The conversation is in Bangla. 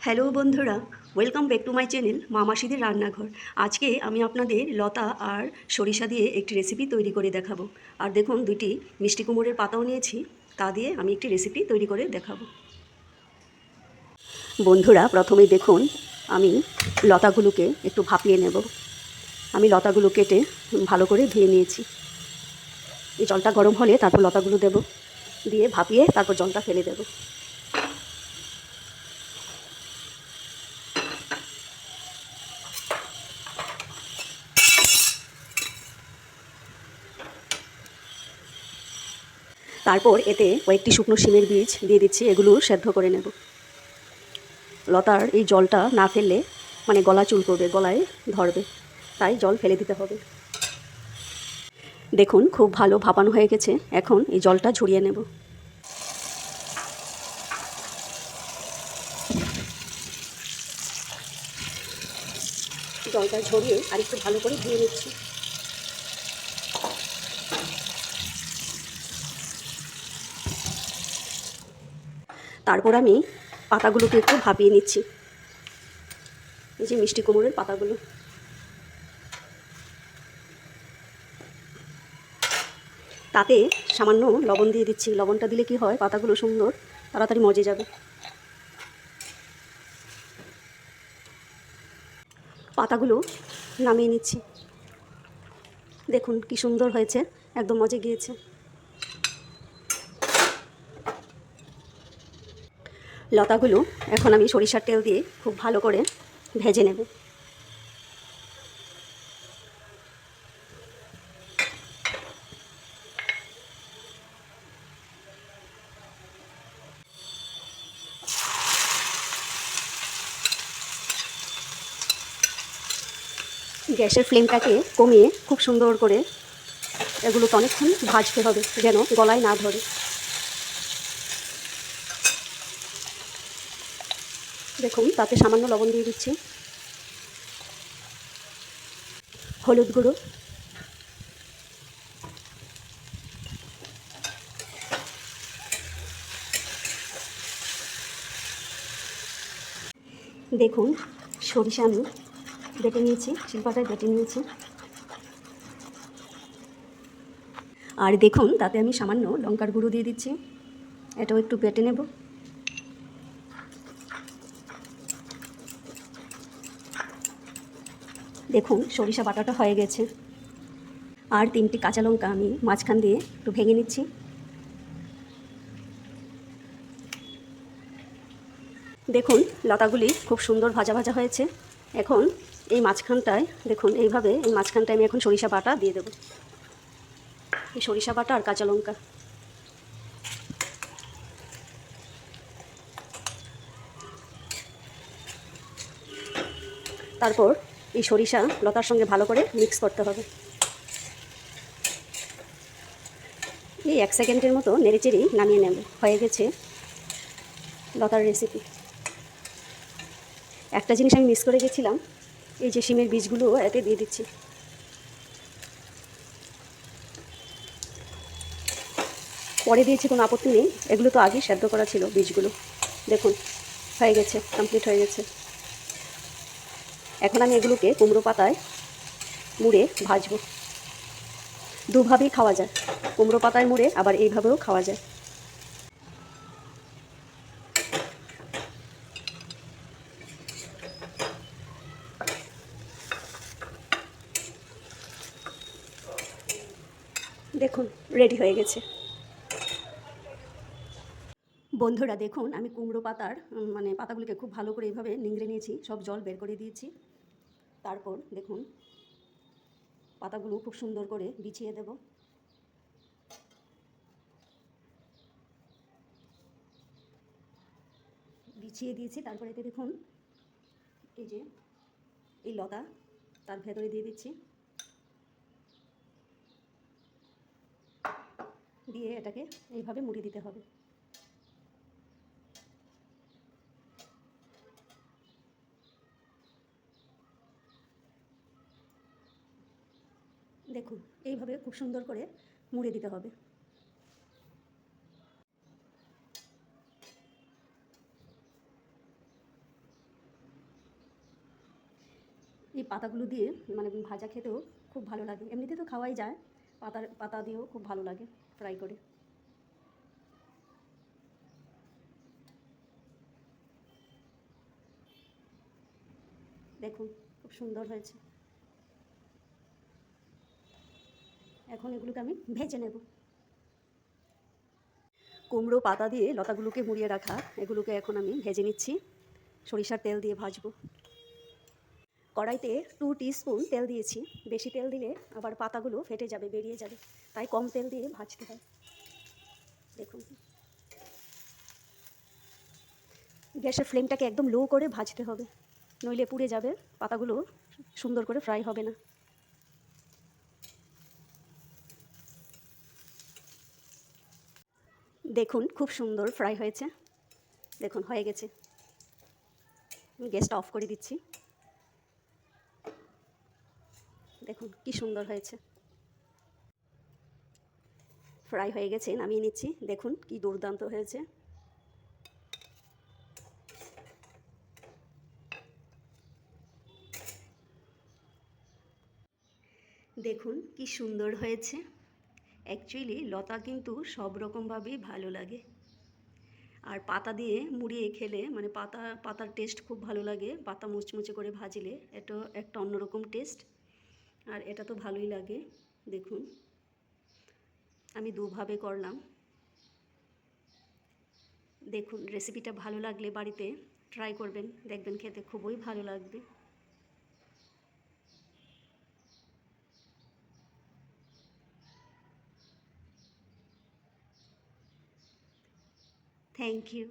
হ্যালো বন্ধুরা, welcome back to my channel মা মাসিদের রান্নাঘর। আজকে আমি আপনাদের লতা আর সরিষা দিয়ে একটি রেসিপি তৈরি করে দেখাবো। আর দেখুন, দুটি মিষ্টি কুমড়োর পাতাও নিয়েছি, তা দিয়ে আমি একটি রেসিপি তৈরি করে দেখাবো। বন্ধুরা, প্রথমেই দেখুন আমি লতাগুলোকে একটু ভাপিয়ে নেব। আমি লতাগুলো কেটে ভালো করে ধুয়ে নিয়েছি। এই জলটা গরম হলে তারপর লতাগুলো দেব, দিয়ে ভাপিয়ে তারপর জলটা ফেলে দেব। তারপর এতে কয়েকটি শুকনো শিমের বীজ দিয়ে দিচ্ছি, এগুলো সেদ্ধ করে নেব। লতার এই জলটা না ফেললে গলা চুলকবে, গলায় ধরবে, তাই জল ফেলে দিতে হবে। দেখুন, খুব ভালো ভাপানো হয়ে গেছে। এখন এই জলটা ঝরিয়ে নেব। জলটা ঝরিয়ে আরেকটু ভালো করে ধুয়ে নিচ্ছি। তারপর আমি পাতাগুলোকে একটু ভাপিয়ে নিচ্ছি। এই যে মিষ্টি কুমড়োর পাতাগুলো, তাতে সামান্য লবণ দিয়ে দিচ্ছি। লবণটা দিলে কি হয়, পাতাগুলো সুন্দর তাড়াতাড়ি মজে যাবে। পাতাগুলো নামিয়ে নিচ্ছি। দেখুন কি সুন্দর হয়েছে, একদম মজে গিয়েছে। লতাগুলো এখন আমি সরিষার তেল দিয়ে খুব ভালো করে ভেজে নেব। গ্যাসের ফ্লেমটাকে কমিয়ে খুব সুন্দর করে এগুলোকে অনেকক্ষণ ভাজতে হবে, যেন গলায় না ধরে। দেখুন, তাতে সামান্য লবণ দিয়ে দিচ্ছি, হলুদ গুঁড়ো, দেখুন সরিষা আমি বেটে নিয়েছি, শিলপাটায় বেটে নিয়েছি। আর দেখুন, তাতে আমি সামান্য লঙ্কার গুঁড়ো দিয়ে দিচ্ছি, এটাও একটু বেটে নেব। দেখুন সরিষা বাটাটা হয়ে গেছে। আর 3টি কাঁচা লঙ্কা আমি মাঝখান দিয়ে একটু ভেঙে নিচ্ছি। দেখুন লতাগুলি খুব সুন্দর ভাজা ভাজা হয়েছে। এখন এই মাঝখানটায় দেখুন, এইভাবে এই মাঝখানটায় আমি এখন সরিষা বাটা দিয়ে দেবো। এই সরিষা বাটা আর কাঁচা লঙ্কা, তারপর এই সরিষা লতার সঙ্গে ভালো করে মিক্স করতে হবে। এই 1 সেকেন্ডের মতো নেড়েচেড়েই নামিয়ে নেব। হয়ে গেছে লতার রেসিপি। একটা জিনিস আমি মিস করে গেছিলাম, এই যে শিমের বীজগুলো এতে দিয়ে দিচ্ছি। পরে দিয়েছি, কোনো আপত্তি নেই, এগুলো তো আগেই সেদ্ধ করা ছিল বীজগুলো। দেখুন হয়ে গেছে, কমপ্লিট হয়ে গেছে। এখন আমি এগুলোকে কুমড়ো পাতায় মুড়ে ভাজবো। দুভাবেই খাওয়া যায়, কুমড়ো পাতায় মুড়ে, আবার এইভাবেও খাওয়া যায়। দেখুন রেডি হয়ে গেছে। বন্ধুরা দেখুন, আমি কুমড়ো পাতার পাতাগুলিকে খুব ভালো করে এইভাবে নিংড়ে নিয়েছি, সব জল বের করে দিয়েছি। তারপর দেখুন পাতাগুলো খুব সুন্দর করে বিছিয়ে দেব। বিছিয়ে দিয়েছি, তারপর এতে দেখুন এই যে এই লতা তার ভেতরে দিয়ে দিচ্ছি, দিয়ে এটাকে এইভাবে মুড়ে দিতে হবে। দেখুন এইভাবে খুব সুন্দর করে মুড়ে দিতে হবে। এই পাতাগুলো দিয়ে মানে ভাজা খেতেও খুব ভালো লাগে, এমনিতে তো খাওয়াই যায়, পাতা দিয়েও খুব ভালো লাগে ফ্রাই করে। দেখুন খুব সুন্দর হয়েছে। এখন এগুলোকে আমি ভেজে নেব। কুমড়ো পাতা দিয়ে লতাগুলোকে মুড়িয়ে রাখা এগুলোকে এখন আমি ভেজে নিচ্ছি, সরিষার তেল দিয়ে ভাজবো। কড়াইতে 2 টিস্পুন তেল দিয়েছি, বেশি তেল দিলে আবার পাতাগুলো ফেটে যাবে, বেরিয়ে যাবে, তাই কম তেল দিয়ে ভাজতে হয়। দেখুন গ্যাসের ফ্লেমটাকে একদম লো করে ভাজতে হবে, নইলে পুড়ে যাবে, পাতাগুলো সুন্দর করে ফ্রাই হবে না। দেখুন খুব সুন্দর ফ্রাই হয়েছে, দেখুন হয়ে গেছে। আমি গ্যাসটা অফ করে দিচ্ছি। দেখুন কি সুন্দর হয়েছে, ফ্রাই হয়ে গেছে, নামিয়ে নিচ্ছি। দেখুন কি দুর্দান্ত হয়েছে। দেখুন কি সুন্দর হয়েছে। অ্যাকচুয়ালি লতা কিন্তু সব রকমভাবেই ভালো লাগে, আর পাতা দিয়ে মুড়িয়ে খেলে মানে পাতার টেস্ট খুব ভালো লাগে, পাতা মুচমুচে করে ভাজলে এটা একটা অন্যরকম টেস্ট, আর এটা তো ভালোই লাগে। দেখুন আমি দুভাবে করলাম। দেখুন রেসিপিটা ভালো লাগলে বাড়িতে ট্রাই করবেন, দেখবেন খেতে খুবই ভালো লাগবে। Thank you.